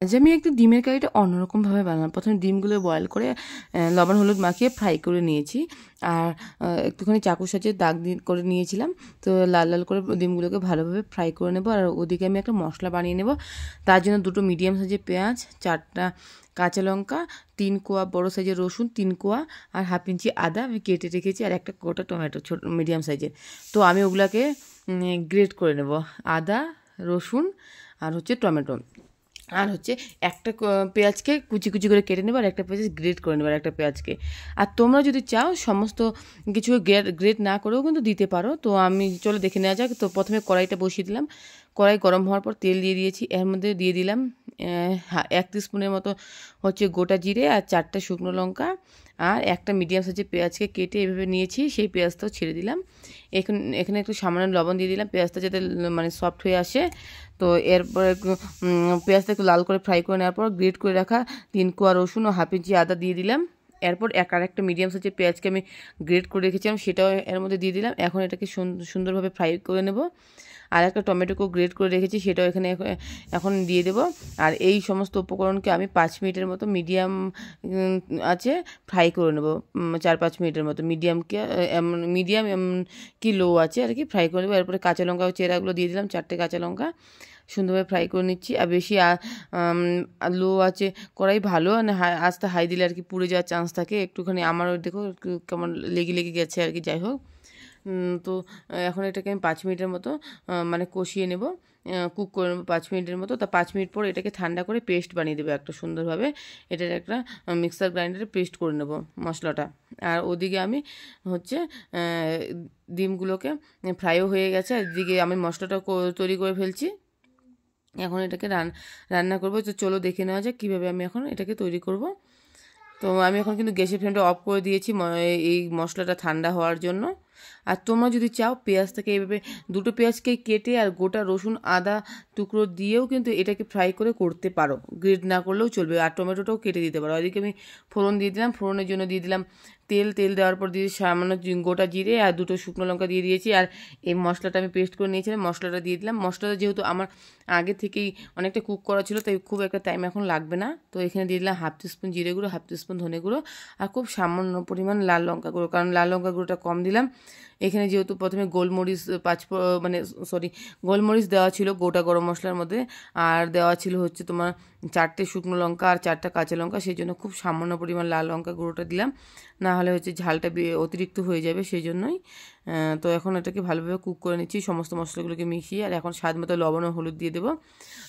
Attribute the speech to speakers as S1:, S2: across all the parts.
S1: আজ আমি একটু ডিমের কারিটা অন্যরকমভাবে বানালাম। প্রথমে ডিমগুলো বয়েল করে লবণ হলুদ মাখিয়ে ফ্রাই করে নিয়েছি, আর একটুখানি চাকুর সাহায্যে দাগ করে নিয়েছিলাম। তো লাল লাল করে ডিমগুলোকে ভালোভাবে ফ্রাই করে নেব। আর ওদিকে আমি একটা মশলা বানিয়ে নেব। তার জন্য 2টো মিডিয়াম সাইজের পেঁয়াজ, 4টা কাঁচা লঙ্কা, 3 কোয়া বড় সাইজের রসুন, 3 কোয়া আর হাফ ইঞ্চি আদা আমি কেটে রেখেছি, আর একটা গোটা টমেটো ছোট মিডিয়াম সাইজের। তো আমি ওগুলাকে গ্রেট করে নেব, আদা, রসুন আর টমেটো, আর একটা পেঁয়াজকে কুচি কুচি করে কেটে নেবে, আর একটা পেঁয়াজ গ্রেট করে নেবে, আর একটা পেঁয়াজকে। আর তোমরা যদি চাও সমস্ত কিছু গ্রেট না করেও কিন্তু দিতে পারো। তো আমি চলো দেখে নেওয়া যাক। তো প্রথমে কড়াইটা বসিয়ে দিলাম। কড়াই গরম হওয়ার পর তেল দিয়ে দিয়েছি। এর মধ্যে দিয়ে দিলাম 1 স্পুনের মতো গোটা জিরে, আর 4টা শুকনো লঙ্কা, আর একটা মিডিয়াম সাইজের পেঁয়াজকে কেটে এভাবে নিয়েছি, সেই পেঁয়াজটাও ছেড়ে দিলাম। এখানে একটু সামান্য লবণ দিয়ে দিলাম, পেঁয়াজটা যাতে মানে সফট হয়ে আসে। তো এরপর পেঁয়াজটা একটু লাল করে ফ্রাই করে নেওয়ার পর গ্রেট করে রাখা 3 কোয়া রসুন ও হাফ ইঞ্চি আদা দিয়ে দিলাম। এরপর আরেকটা মিডিয়াম সাইজের পেঁয়াজকে আমি গ্রেট করে রেখেছিলাম, সেটাও এর মধ্যে দিয়ে দিলাম। এখন এটাকে সুন্দরভাবে ফ্রাই করে নেব। আর একটা টমেটোকেও গ্রেট করে রেখেছি, সেটাও এখানে এখন দিয়ে দেব। আর এই সমস্ত উপকরণকে আমি 5 মিনিটের মতো মিডিয়াম আছে ফ্রাই করে নেব। 4-5 মিনিটের মতো মিডিয়াম কি লো আছে আর কি ফ্রাই করে নেবো। এরপরে কাঁচা লঙ্কা ও চেরাগুলো দিয়ে দিলাম, 4টে কাঁচা লঙ্কা সুন্দরভাবে ফ্রাই করে নিচ্ছি। আর বেশি লো আছে করাই ভালো, মানে আস্তে হাই দিলে আর কি পুড়ে যাওয়ার চান্স থাকে। একটুখানি আমারও দেখো কেমন লেগে গেছে আর কি, যাই হোক। তো এখন এটাকে আমি 5 মিনিটের মতো মানে কষিয়ে নেব, কুক করে নেবো 5 মিনিটের মতো। তা 5 মিনিট পর এটাকে ঠান্ডা করে পেস্ট বানিয়ে দেবো একটা সুন্দরভাবে। এটার একটা মিক্সার গ্রাইন্ডারে পেস্ট করে নেব মশলাটা। আর ওদিকে আমি ডিমগুলোকে ফ্রাইও হয়ে গেছে, আর এদিকে আমি মশলাটা তৈরি করে ফেলছি। এখন এটাকে রান্না করবো। তো চলো দেখে নেওয়া যাক কীভাবে আমি এখন এটাকে তৈরি করব। তো আমি এখন কিন্তু গ্যাসের ফ্লেমটা অফ করে দিয়েছি এই মশলাটা ঠান্ডা হওয়ার জন্য। আর তোমরা যদি চাও পেঁয়াজটাকে এইভাবে 2টো পেঁয়াজকে কেটে আর গোটা রসুন আদা টুকরো দিয়েও কিন্তু এটাকে ফ্রাই করে করতে পারো, গ্রেট না করলেও চলবে। আর টমেটোটাও কেটে দিতে পারো। ওইদিকে আমি ফোড়ন দিয়ে দিলাম, ফোড়নের জন্য দিয়ে দিলাম তেল দেওয়ার পর দিয়ে সামান্য গোটা জিরে আর 2টো শুকনো লঙ্কা দিয়ে দিয়েছি। আর এই মশলাটা আমি পেস্ট করে নিয়েছিলাম, মশলাটা দিয়ে দিলাম। মশলাটা যেহেতু আমার আগে থেকেই অনেকটা কুক করা ছিল, তাই খুব একটা টাইম এখন লাগবে না। তো এখানে দিয়ে দিলাম হাফ টিস্পুন জিরে গুঁড়ো, হাফ টিস্পুন ধনে গুঁড়ো, আর খুব সামান্য পরিমাণ লাল লঙ্কা গুঁড়ো, কারণ লাল লঙ্কা গুঁড়োটা কম দিলাম। এখানে যেহেতু প্রথমে গোলমরিচ দেওয়া ছিল গোটা গরম মশলার মধ্যে, আর দেওয়া ছিল তোমার 4টে শুকনো লঙ্কা আর 4টা কাঁচা লঙ্কা, সেই জন্য খুব সামান্য পরিমাণ লাল লঙ্কা গুঁড়োটা দিলাম, না হলে ঝালটা অতিরিক্ত হয়ে যাবে, সেই জন্যই। তো এখন এটাকে ভালোভাবে কুক করে নিচ্ছি সমস্ত মশলাগুলোকে মিশিয়ে। আর এখন স্বাদ মতো লবণ ও হলুদ দিয়ে দেবো।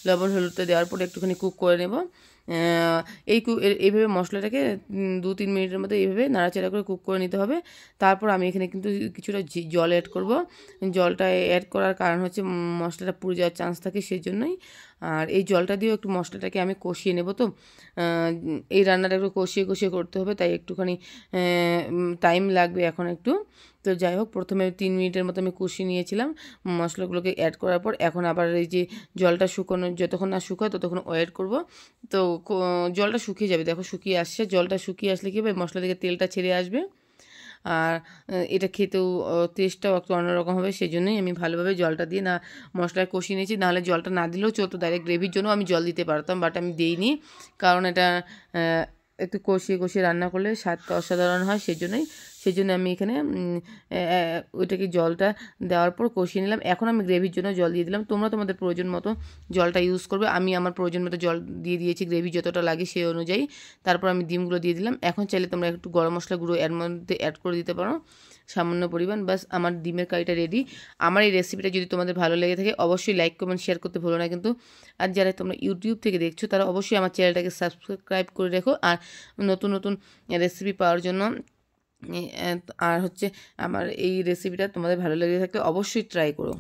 S1: লবণ হলুদটা দেওয়ার পরে একটুখানি কুক করে নেব। এইভাবে মশলাটাকে 2-3 মিনিটের মধ্যে এইভাবে নাড়াচাড়া করে কুক করে নিতে হবে। তারপর আমি এখানে কিন্তু কিছুটা জল অ্যাড করব। জলটা অ্যাড করার কারণ মশলাটা পুড়ে যাওয়ার চান্স থাকে, সেই জন্যই। আর এই জলটা দিয়েও একটু মশলাটাকে আমি কষিয়ে নেব। তো এই রান্নাটা একটু কষিয়ে করতে হবে, তাই একটুখানি টাইম লাগবে এখন একটু। তো যাই হোক, প্রথমে 3 মিনিটের মতো আমি কষিয়ে নিয়েছিলাম মশলাগুলোকে অ্যাড করার পর। এখন আবার এই যে জলটা যতক্ষণ না শুকায় ততক্ষণ ওয়েট করব। তো জলটা শুকিয়ে যাবে, দেখো শুকিয়ে আসছে। জলটা শুকিয়ে আসলে কী হবে, মশলা থেকে তেলটা ছেড়ে আসবে, আর এটা খেতেও টেস্টটাও একটু অন্যরকম হবে। সেই জন্যই আমি ভালোভাবে জলটা দিয়ে মশলায় কষিয়ে নিয়েছি। নাহলে জলটা না দিলেও চলতো, ডাইরেক্ট গ্রেভির জন্য আমি জল দিতে পারতাম, বাট আমি দিইনি, কারণ এটা একটু কষিয়ে রান্না করলে স্বাদটা অসাধারণ হয়। সেই জন্য আমি এখানে ওইটাকে জলটা দেওয়ার পর কষিয়ে নিলাম। এখন আমি গ্রেভির জন্য জল দিয়ে দিলাম। তোমরা তোমাদের প্রয়োজন মতো জলটা ইউজ করবে। আমি আমার প্রয়োজন মতো জল দিয়ে দিয়েছি, গ্রেভি যতটা লাগে সেই অনুযায়ী। তারপর আমি ডিমগুলো দিয়ে দিলাম। এখন চাইলে তোমরা একটু গরম মশলা গুঁড়ো এর মধ্যে অ্যাড করে দিতে পারো সামান্য পরিমাণ। বাস, আমার ডিমের কারিটা রেডি। আমার এই রেসিপিটা যদি তোমাদের ভালো লেগে থাকে অবশ্যই লাইক কমেন্ট শেয়ার করতে ভুলো না কিন্তু। আর যারা তোমরা ইউটিউব থেকে দেখছো তারা অবশ্যই আমার চ্যানেলটাকে সাবস্ক্রাইব করে রেখো, আর নতুন রেসিপি পাওয়ার জন্য। আর আমার এই রেসিপিটা তোমাদের ভালো লেগে থাকলে অবশ্যই ট্রাই করো।